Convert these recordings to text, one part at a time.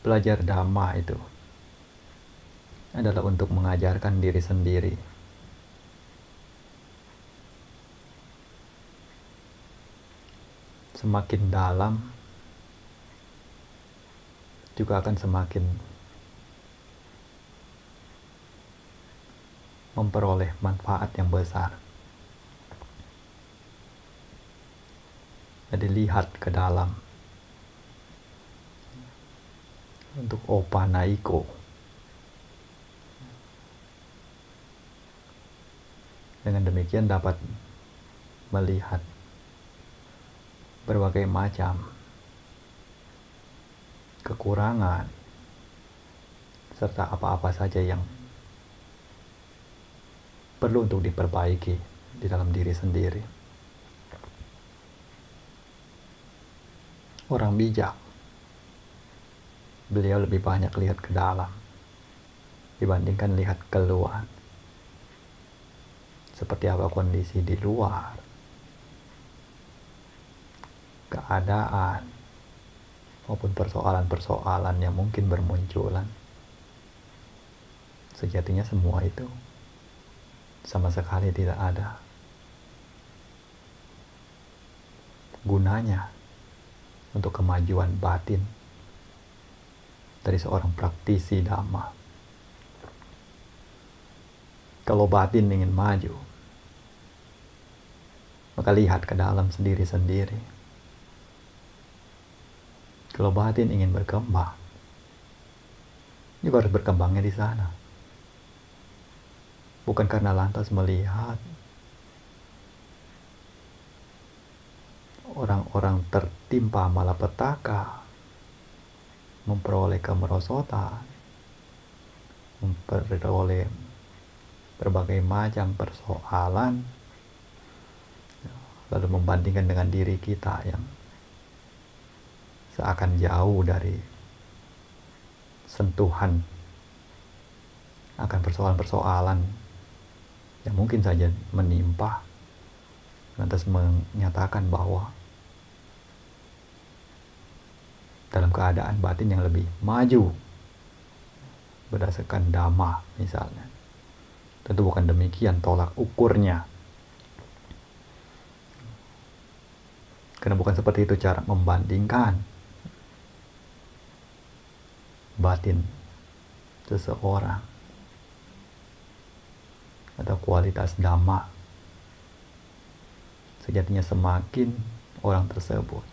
belajar Dhamma itu adalah untuk mengajarkan diri sendiri. Semakin dalam juga akan semakin memperoleh manfaat yang besar. Jadi lihat ke dalam untuk Opanaiko. Dengan demikian dapat melihat berbagai macam kekurangan serta apa-apa saja yang perlu untuk diperbaiki di dalam diri sendiri. Orang bijak, beliau lebih banyak lihat ke dalam dibandingkan lihat keluar. Seperti apa kondisi di luar, keadaan, maupun persoalan-persoalan yang mungkin bermunculan. Sejatinya semua itu sama sekali tidak ada gunanya untuk kemajuan batin dari seorang praktisi Dhamma. Kalau batin ingin maju, maka lihat ke dalam sendiri-sendiri. Kalau batin ingin berkembang, juga harus berkembangnya di sana. Bukan karena lantas melihat orang-orang tertimpa malapetaka, memperoleh kemerosotan, memperoleh berbagai macam persoalan, lalu membandingkan dengan diri kita yang seakan jauh dari sentuhan akan persoalan-persoalan yang mungkin saja menimpa, lantas menyatakan bahwa dalam keadaan batin yang lebih maju berdasarkan Dhamma misalnya. Tentu bukan demikian tolak ukurnya. Karena bukan seperti itu cara membandingkan batin seseorang atau kualitas Dhamma. Sejatinya semakin orang tersebut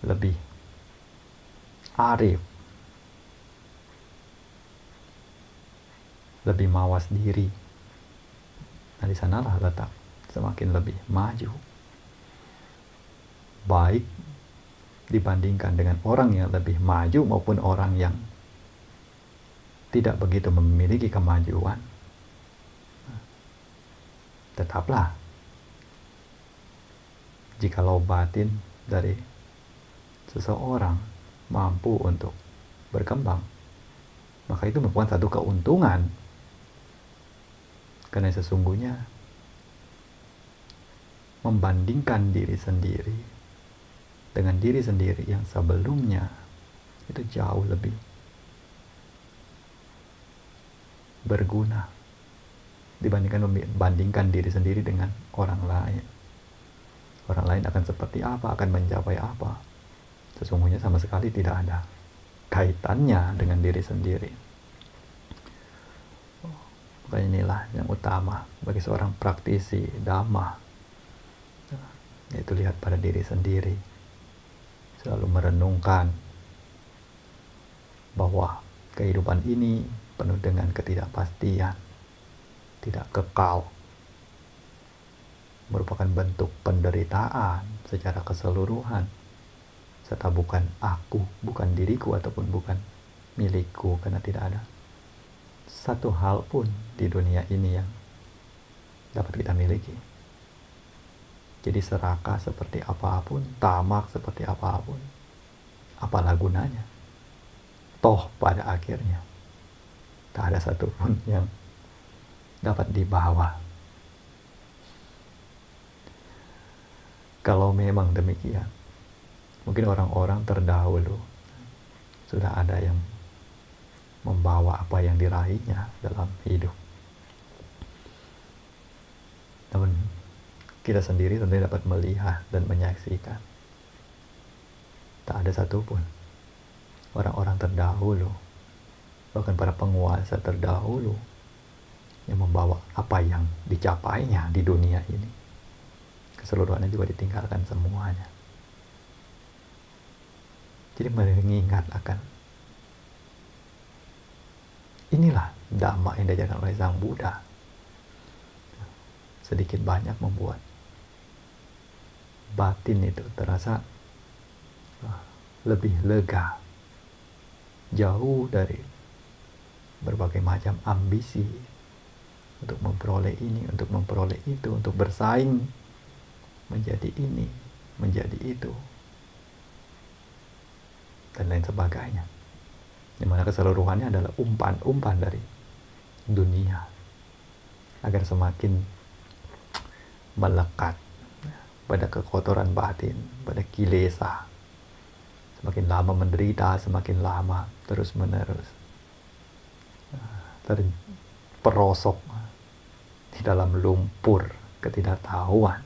lebih arif, lebih mawas diri, nah di sanalah letak semakin lebih maju, baik dibandingkan dengan orang yang lebih maju maupun orang yang tidak begitu memiliki kemajuan. Tetaplah, jikalau batin dari seseorang mampu untuk berkembang, maka itu merupakan satu keuntungan. Karena sesungguhnya membandingkan diri sendiri dengan diri sendiri yang sebelumnya itu jauh lebih berguna dibandingkan membandingkan diri sendiri dengan orang lain. Orang lain akan seperti apa, akan mencapai apa, sesungguhnya sama sekali tidak ada kaitannya dengan diri sendiri. Maka inilah yang utama bagi seorang praktisi Dhamma, yaitu lihat pada diri sendiri, selalu merenungkan bahwa kehidupan ini penuh dengan ketidakpastian, tidak kekal, merupakan bentuk penderitaan secara keseluruhan, serta bukan aku, bukan diriku, ataupun bukan milikku, karena tidak ada satu hal pun di dunia ini yang dapat kita miliki. Jadi serakah seperti apapun, tamak seperti apapun, apalah gunanya? Toh pada akhirnya tak ada satupun yang dapat dibawa. Kalau memang demikian, Mungkin orang-orang terdahulu sudah ada yang membawa apa yang diraihnya dalam hidup. Namun kita sendiri tentunya dapat melihat dan menyaksikan tak ada satupun orang-orang terdahulu, bahkan para penguasa terdahulu, yang membawa apa yang dicapainya di dunia ini. Keseluruhannya juga ditinggalkan semuanya. Jadi mengingat akan inilah dhamma yang diajarkan oleh Sang Buddha. Sedikit banyak membuat batin itu terasa lebih lega, jauh dari berbagai macam ambisi untuk memperoleh ini, untuk memperoleh itu, untuk bersaing menjadi ini, menjadi itu, dan lain sebagainya. Dimana keseluruhannya adalah umpan-umpan dari dunia agar semakin melekat pada kekotoran batin, pada kilesa. Semakin lama menderita, semakin lama terus-menerus terperosok di dalam lumpur ketidaktahuan.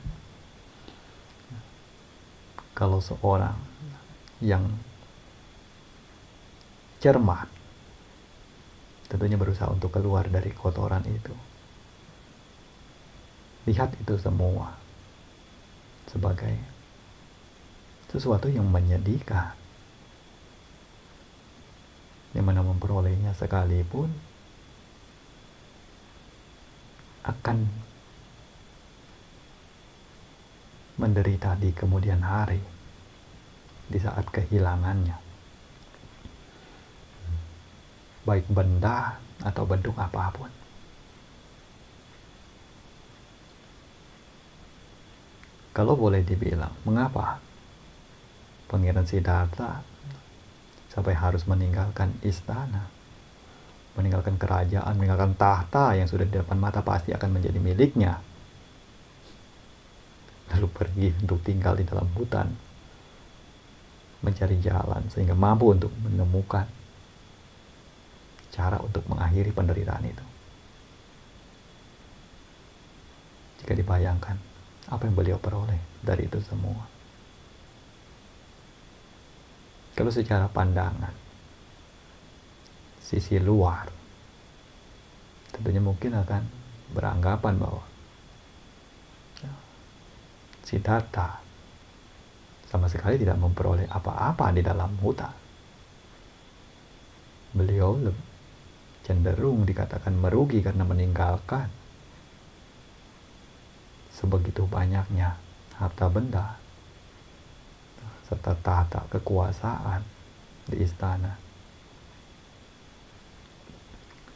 Kalau seorang yang cermat tentunya berusaha untuk keluar dari kotoran itu, lihat itu semua sebagai sesuatu yang menyedihkan, yang mana memperolehnya sekalipun akan menderita di kemudian hari, di saat kehilangannya, baik benda atau bentuk apapun. Kalau boleh dibilang, mengapa Pangeran Siddhartha sampai harus meninggalkan istana, meninggalkan kerajaan, meninggalkan tahta yang sudah di depan mata pasti akan menjadi miliknya, lalu pergi untuk tinggal di dalam hutan, mencari jalan sehingga mampu untuk menemukan cara untuk mengakhiri penderitaan itu. Jika dibayangkan apa yang beliau peroleh dari itu semua, kalau secara pandangan sisi luar, tentunya mungkin akan beranggapan bahwa Siddhartha sama sekali tidak memperoleh apa-apa di dalam hutan. Beliau cenderung dikatakan merugi karena meninggalkan sebegitu banyaknya harta benda serta tahta kekuasaan di istana.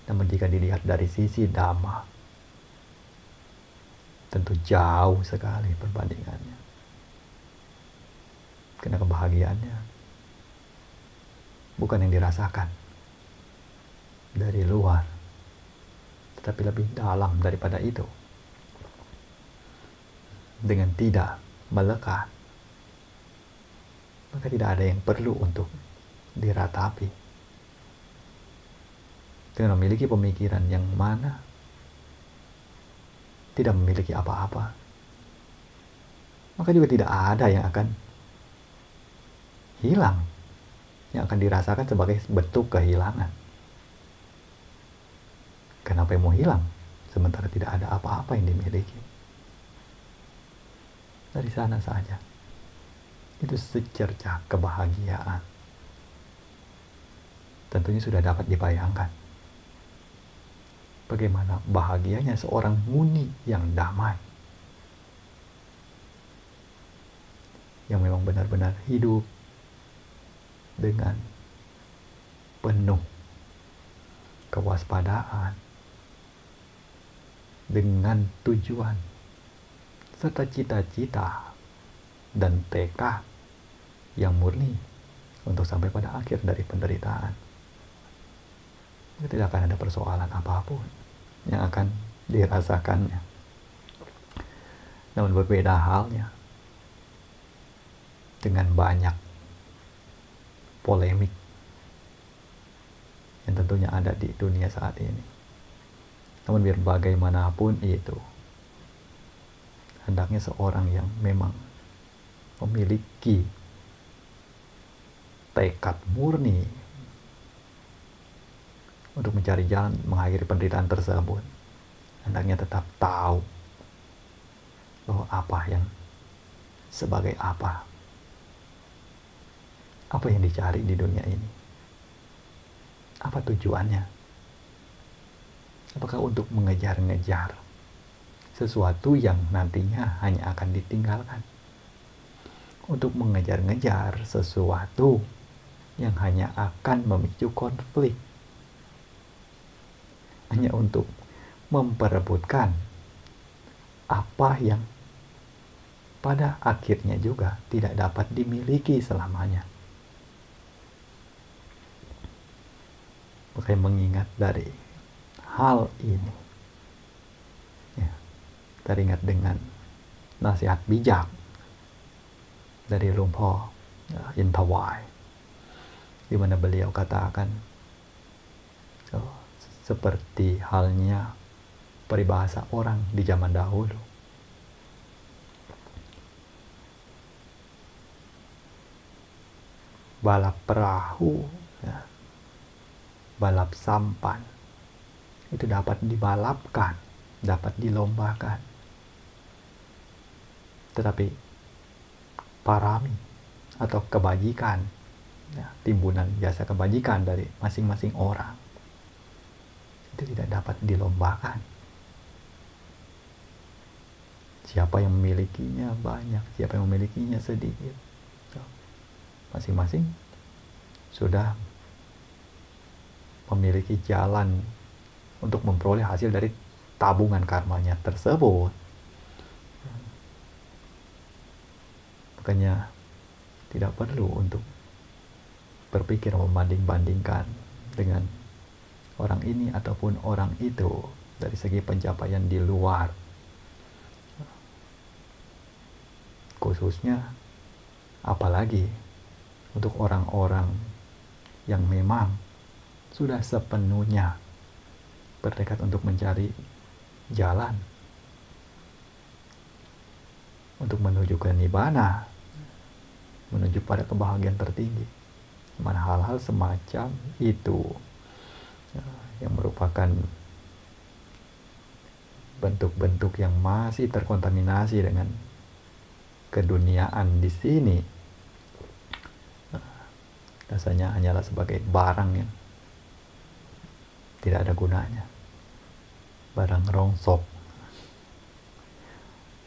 Namun jika dilihat dari sisi dhamma, tentu jauh sekali perbandingannya. Karena kebahagiaannya bukan yang dirasakan dari luar, tetapi lebih dalam daripada itu. Dengan tidak melekat, maka tidak ada yang perlu untuk diratapi. Dengan memiliki pemikiran yang mana tidak memiliki apa-apa, maka juga tidak ada yang akan hilang, yang akan dirasakan sebagai bentuk kehilangan. Kenapa yang mau hilang sementara tidak ada apa-apa yang dimiliki? Dari sana saja itu secercah kebahagiaan tentunya sudah dapat dibayangkan bagaimana bahagianya seorang muni yang damai, yang memang benar-benar hidup dengan penuh kewaspadaan, dengan tujuan serta cita-cita dan tekad yang murni untuk sampai pada akhir dari penderitaan. Tidak akan ada persoalan apapun yang akan dirasakannya. Namun berbeda halnya dengan banyak polemik yang tentunya ada di dunia saat ini. Namun biar bagaimanapun itu, hendaknya seorang yang memang memiliki tekad murni untuk mencari jalan mengakhiri penderitaan tersebut, hendaknya tetap tahu bahwa apa yang sebagai apa yang dicari di dunia ini, apa tujuannya. Apakah untuk mengejar-ngejar sesuatu yang nantinya hanya akan ditinggalkan, untuk mengejar-ngejar sesuatu yang hanya akan memicu konflik, hanya untuk memperebutkan apa yang pada akhirnya juga tidak dapat dimiliki selamanya. Makanya mengingat dari hal ini, ya, teringat dengan nasihat bijak dari Luang Por In Thawai, di mana beliau katakan, seperti halnya peribahasa orang di zaman dahulu, balap perahu, ya, balap sampan itu dapat dibalapkan, dapat dilombakan, tetapi parami atau kebajikan, ya, timbunan jasa kebajikan dari masing-masing orang itu tidak dapat dilombakan. Siapa yang memilikinya banyak, siapa yang memilikinya sedikit, masing-masing sudah memiliki jalan untuk memperoleh hasil dari tabungan karmanya tersebut. Makanya tidak perlu untuk berpikir membanding-bandingkan dengan orang ini ataupun orang itu dari segi pencapaian di luar, khususnya apalagi untuk orang-orang yang memang sudah sepenuhnya bertekad untuk mencari jalan untuk menuju ke nibbana, menuju pada kebahagiaan tertinggi. Mana hal-hal semacam itu yang merupakan bentuk-bentuk yang masih terkontaminasi dengan keduniaan di sini, rasanya hanyalah sebagai barang yang tidak ada gunanya, barang rongsok.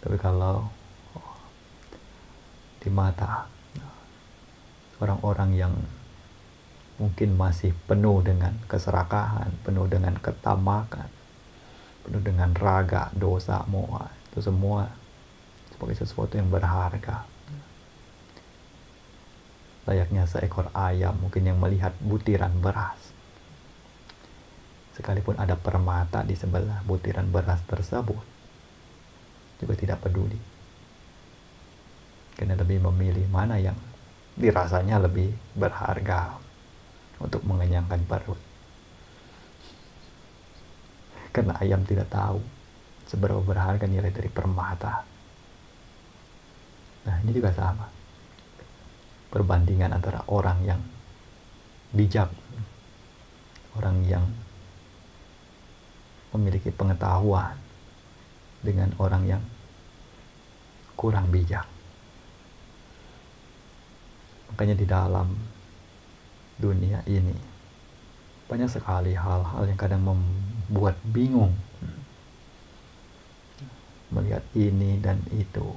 Tapi kalau di mata orang-orang yang mungkin masih penuh dengan keserakahan, penuh dengan ketamakan, penuh dengan raga, dosa, moha, itu semua sebagai sesuatu yang berharga. Layaknya seekor ayam mungkin yang melihat butiran beras, sekalipun ada permata di sebelah butiran beras tersebut, juga tidak peduli, karena lebih memilih mana yang dirasanya lebih berharga untuk mengenyangkan perut. Karena ayam tidak tahu seberapa berharga nilai dari permata. Nah, ini juga sama. Perbandingan antara orang yang bijak, orang yang memiliki pengetahuan, dengan orang yang kurang bijak. Makanya di dalam dunia ini banyak sekali hal-hal yang kadang membuat bingung melihat ini dan itu.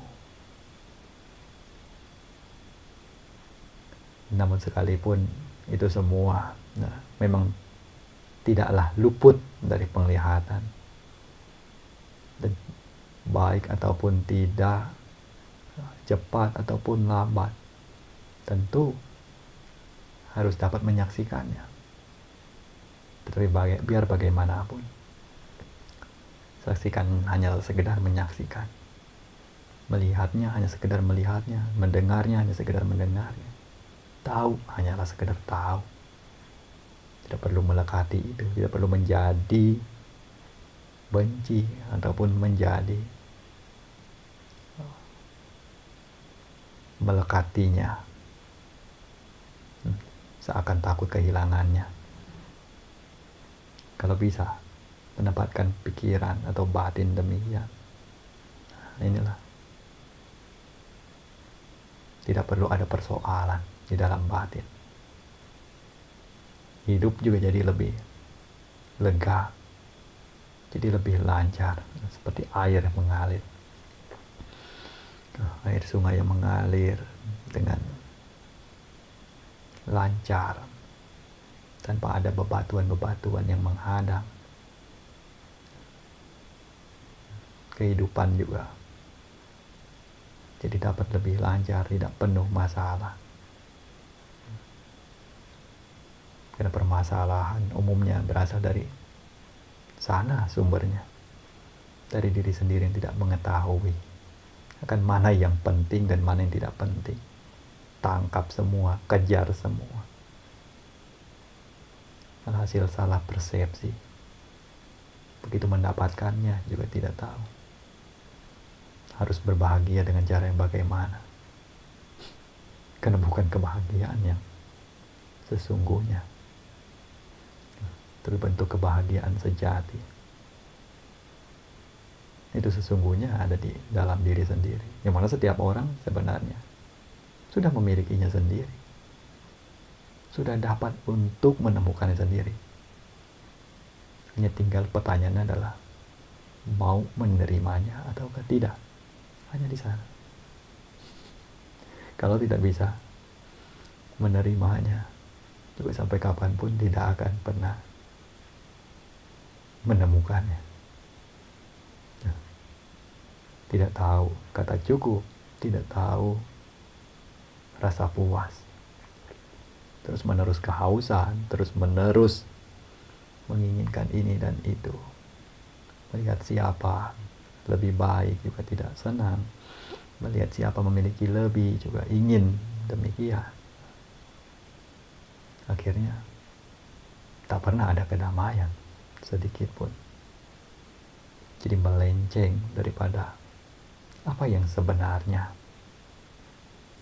Namun sekalipun itu semua memang tidaklah luput dari penglihatan, dan baik ataupun tidak, cepat ataupun lambat, tentu harus dapat menyaksikannya. Tetapi biar bagaimanapun, saksikan hanya sekedar menyaksikan, melihatnya hanya sekedar melihatnya, mendengarnya hanya sekedar mendengarnya. Tahu hanyalah sekedar tahu. Tidak perlu melekati itu, tidak perlu menjadi benci ataupun menjadi melekatinya, seakan takut kehilangannya. Kalau bisa menempatkan pikiran atau batin demikian, inilah, tidak perlu ada persoalan di dalam batin. Hidup juga jadi lebih lega, jadi lebih lancar, seperti air yang mengalir. Air sungai yang mengalir dengan lancar, tanpa ada bebatuan-bebatuan yang menghadang. Kehidupan juga jadi dapat lebih lancar, tidak penuh masalah. Karena permasalahan umumnya berasal dari sana sumbernya, dari diri sendiri yang tidak mengetahui akan mana yang penting dan mana yang tidak penting. Tangkap semua, kejar semua. Alhasil salah persepsi. Begitu mendapatkannya juga tidak tahu harus berbahagia dengan cara yang bagaimana. Karena bukan kebahagiaan yang sesungguhnya, tapi bentuk kebahagiaan sejati. Itu sesungguhnya ada di dalam diri sendiri, yang mana setiap orang sebenarnya sudah memilikinya sendiri, sudah dapat untuk menemukannya sendiri. Hanya tinggal pertanyaannya adalah mau menerimanya ataukah tidak. Hanya di sana. Kalau tidak bisa menerimanya, juga sampai kapanpun tidak akan pernah menemukannya. Tidak tahu kata cukup, tidak tahu rasa puas, terus menerus kehausan, terus menerus menginginkan ini dan itu, melihat siapa lebih baik juga tidak senang, melihat siapa memiliki lebih juga ingin demikian. Akhirnya tak pernah ada kedamaian sedikit pun. Jadi melenceng daripada apa yang sebenarnya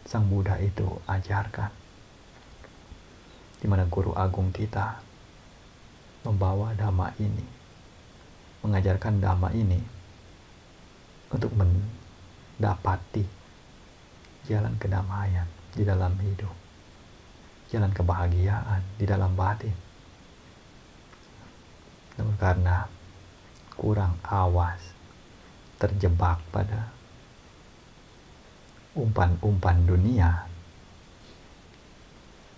Sang Buddha itu ajarkan, di mana guru agung kita membawa dhamma ini, mengajarkan dhamma ini untuk mendapati jalan kedamaian di dalam hidup, jalan kebahagiaan di dalam batin. Namun karena kurang awas, terjebak pada umpan-umpan dunia,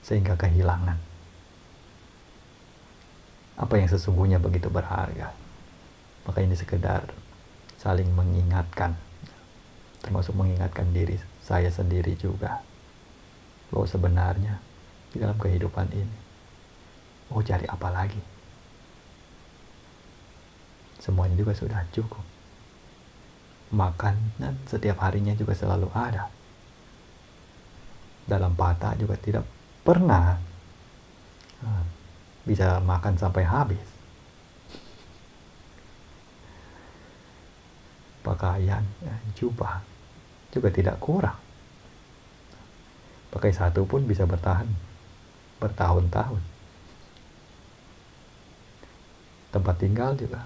sehingga kehilangan apa yang sesungguhnya begitu berharga. Maka ini sekedar saling mengingatkan, termasuk mengingatkan diri saya sendiri juga, bahwa sebenarnya di dalam kehidupan ini mau cari apa lagi? Semuanya juga sudah cukup. Makanan setiap harinya juga selalu ada. Dalam patah juga tidak pernah bisa makan sampai habis. Pakaian, jubah juga tidak kurang. Pakai satu pun bisa bertahan bertahun-tahun. Tempat tinggal juga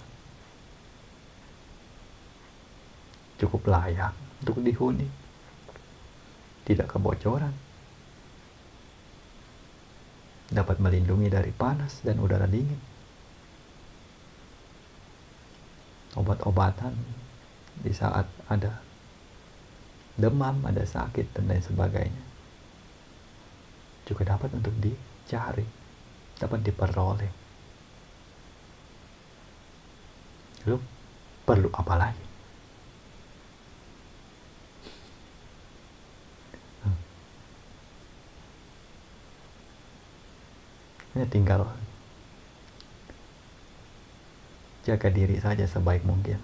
cukup layak untuk dihuni, tidak kebocoran, dapat melindungi dari panas dan udara dingin. Obat-obatan di saat ada demam, ada sakit dan lain sebagainya juga dapat untuk dicari, dapat diperoleh. Lalu perlu apa lagi? Hanya tinggal jaga diri saja sebaik mungkin.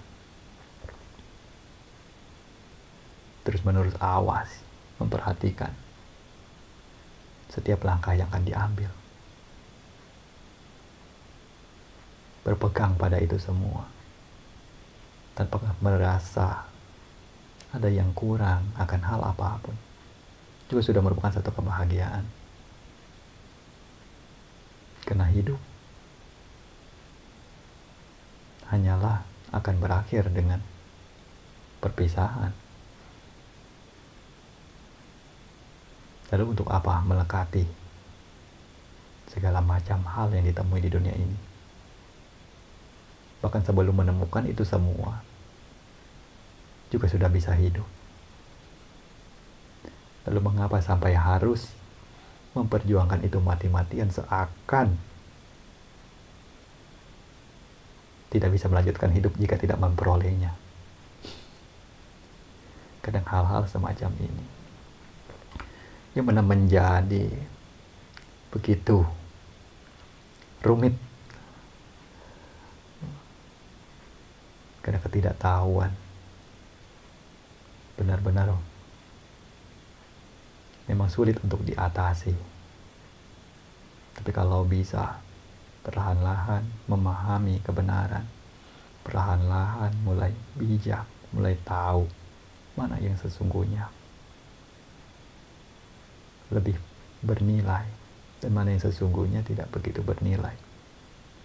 Terus menerus awas, memperhatikan setiap langkah yang akan diambil. Berpegang pada itu semua, tanpa merasa ada yang kurang akan hal apapun, juga sudah merupakan satu kebahagiaan. Karena hidup hanyalah akan berakhir dengan perpisahan. Lalu untuk apa melekati segala macam hal yang ditemui di dunia ini? Bahkan sebelum menemukan itu semua, juga sudah bisa hidup. Lalu mengapa sampai harus memperjuangkan itu mati-matian, seakan tidak bisa melanjutkan hidup jika tidak memperolehnya? Kadang hal-hal semacam ini yang mana menjadi begitu rumit karena ketidaktahuan. Benar-benar memang sulit untuk diatasi. Tapi kalau bisa perlahan-lahan memahami kebenaran, perlahan-lahan mulai bijak, mulai tahu mana yang sesungguhnya lebih bernilai dan mana yang sesungguhnya tidak begitu bernilai,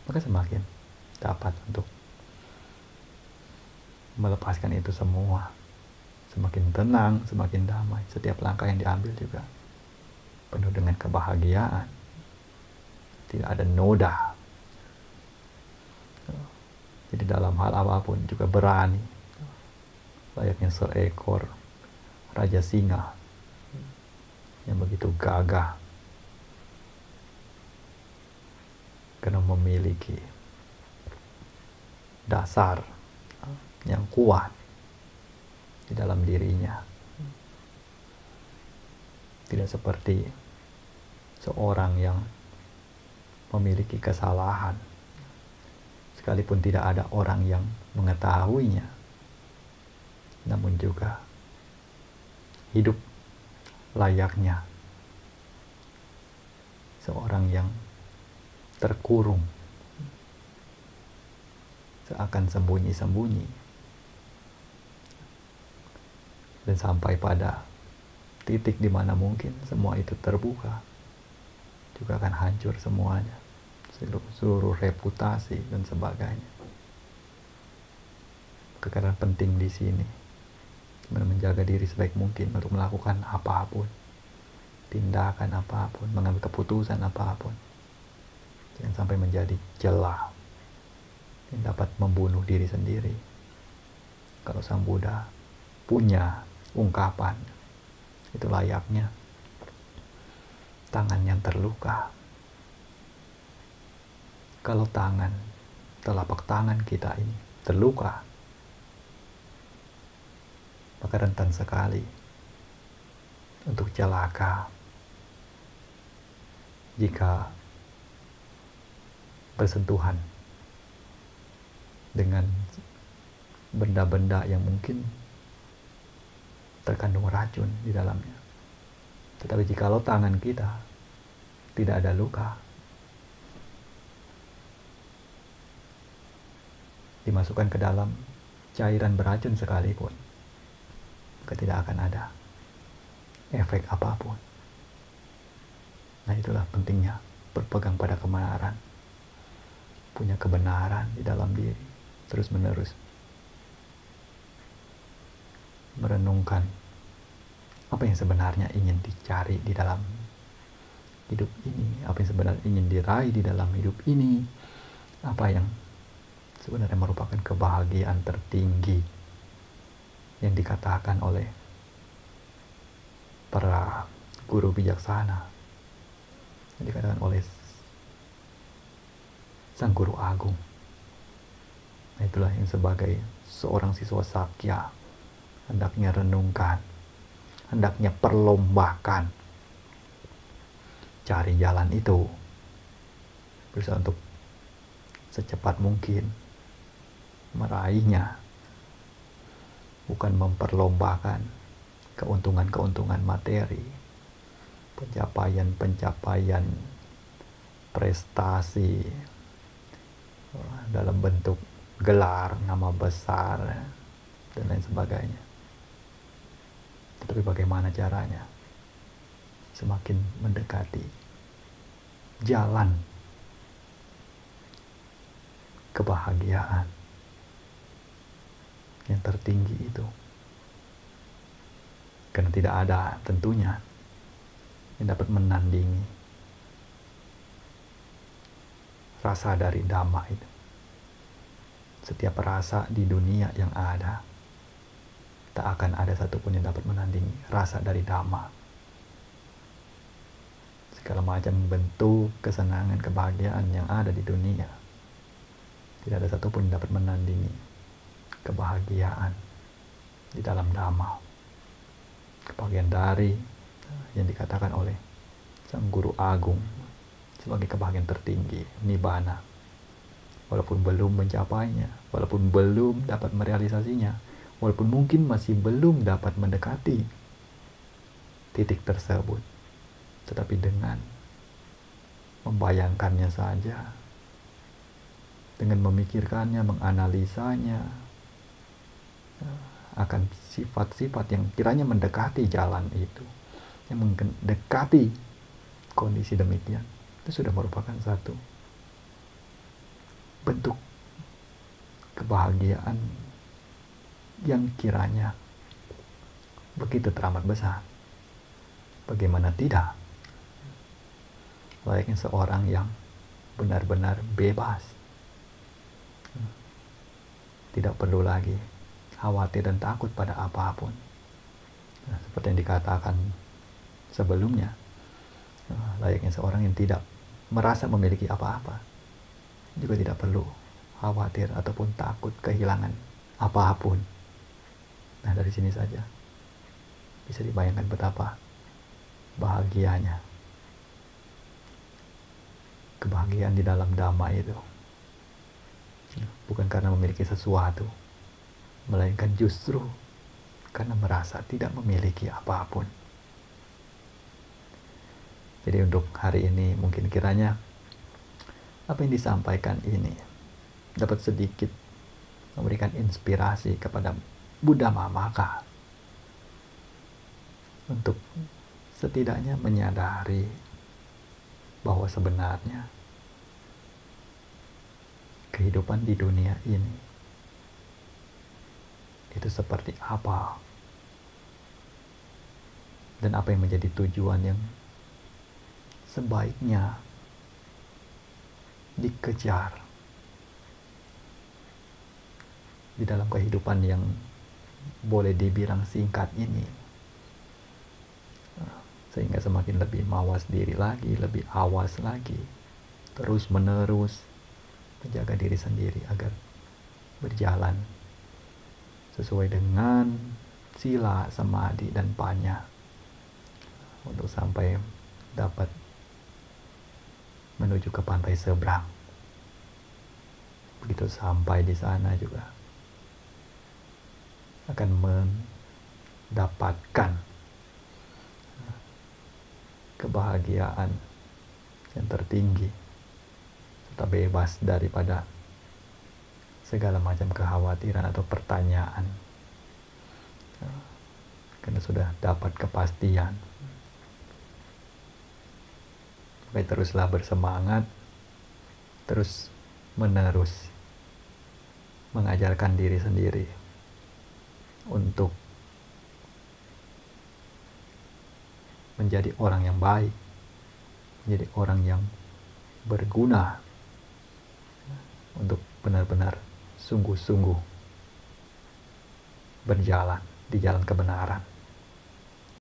maka semakin dapat untuk melepaskan itu semua. Semakin tenang, semakin damai. Setiap langkah yang diambil juga penuh dengan kebahagiaan. Tidak ada noda. Jadi dalam hal apapun juga berani. Layaknya seekor raja singa yang begitu gagah. Karena memiliki dasar yang kuat di dalam dirinya. Tidak seperti seorang yang memiliki kesalahan, sekalipun tidak ada orang yang mengetahuinya, namun juga hidup layaknya seorang yang terkurung, seakan sembunyi-sembunyi, dan sampai pada titik di mana mungkin semua itu terbuka, juga akan hancur semuanya, seluruh reputasi dan sebagainya. Karena penting di sini menjaga diri sebaik mungkin untuk melakukan apapun, tindakan apapun, mengambil keputusan apapun, jangan sampai menjadi celah yang dapat membunuh diri sendiri. Kalau Sang Buddha punya ungkapan, itu layaknya tangan yang terluka. Kalau telapak tangan kita ini terluka, maka rentan sekali untuk celaka jika bersentuhan dengan benda-benda yang mungkin terkandung racun di dalamnya. Tetapi jikalau tangan kita tidak ada luka, dimasukkan ke dalam cairan beracun sekalipun, maka tidak akan ada efek apapun. Nah, itulah pentingnya berpegang pada kebenaran, punya kebenaran di dalam diri, terus-menerus merenungkan apa yang sebenarnya ingin dicari di dalam hidup ini, apa yang sebenarnya ingin diraih di dalam hidup ini, apa yang sebenarnya merupakan kebahagiaan tertinggi yang dikatakan oleh para guru bijaksana, yang dikatakan oleh Sang Guru Agung. Nah, itulah yang sebagai seorang siswa Sakya hendaknya renungkan, hendaknya perlombakan, cari jalan itu, berusaha untuk secepat mungkin meraihnya, bukan memperlombakan keuntungan-keuntungan materi, pencapaian prestasi dalam bentuk gelar, nama besar, dan lain sebagainya. Tetapi bagaimana caranya? Semakin mendekati jalan kebahagiaan yang tertinggi itu. Karena tidak ada tentunya yang dapat menandingi rasa dari Dhamma itu. Setiap rasa di dunia yang ada, tak akan ada satupun yang dapat menandingi rasa dari Dhamma. Segala macam bentuk kesenangan, kebahagiaan yang ada di dunia, tidak ada satupun yang dapat menandingi kebahagiaan di dalam Dhamma. Kebahagiaan dari yang dikatakan oleh Sang Guru Agung sebagai kebahagiaan tertinggi, Nibbana. Walaupun belum mencapainya, walaupun belum dapat merealisasinya, walaupun mungkin masih belum dapat mendekati titik tersebut, tetapi dengan membayangkannya saja, dengan memikirkannya, menganalisanya akan sifat-sifat yang kiranya mendekati jalan itu, yang mendekati kondisi demikian, itu sudah merupakan satu bentuk kebahagiaan yang kiranya begitu teramat besar. Bagaimana tidak? Layaknya seorang yang benar-benar bebas, tidak perlu lagi khawatir dan takut pada apapun. Seperti yang dikatakan sebelumnya, layaknya seorang yang tidak merasa memiliki apa-apa, juga tidak perlu khawatir ataupun takut kehilangan apapun. Nah, dari sini saja bisa dibayangkan betapa bahagianya kebahagiaan di dalam Dhamma itu. Bukan karena memiliki sesuatu, melainkan justru karena merasa tidak memiliki apapun. Jadi untuk hari ini mungkin kiranya apa yang disampaikan ini dapat sedikit memberikan inspirasi kepada Buddha Mamaka untuk setidaknya menyadari bahwa sebenarnya kehidupan di dunia ini itu seperti apa, dan apa yang menjadi tujuan yang sebaiknya dikejar di dalam kehidupan yang boleh dibilang singkat ini, sehingga semakin lebih mawas diri lagi, lebih awas lagi, terus menerus menjaga diri sendiri agar berjalan sesuai dengan sila, samadhi, dan panya untuk sampai dapat menuju ke pantai seberang. Begitu sampai di sana juga akan mendapatkan kebahagiaan yang tertinggi serta bebas daripada segala macam kekhawatiran atau pertanyaan, karena sudah dapat kepastian. Baik, teruslah bersemangat, terus menerus mengajarkan diri sendiri untuk menjadi orang yang baik, menjadi orang yang berguna, untuk benar-benar sungguh-sungguh berjalan di jalan kebenaran.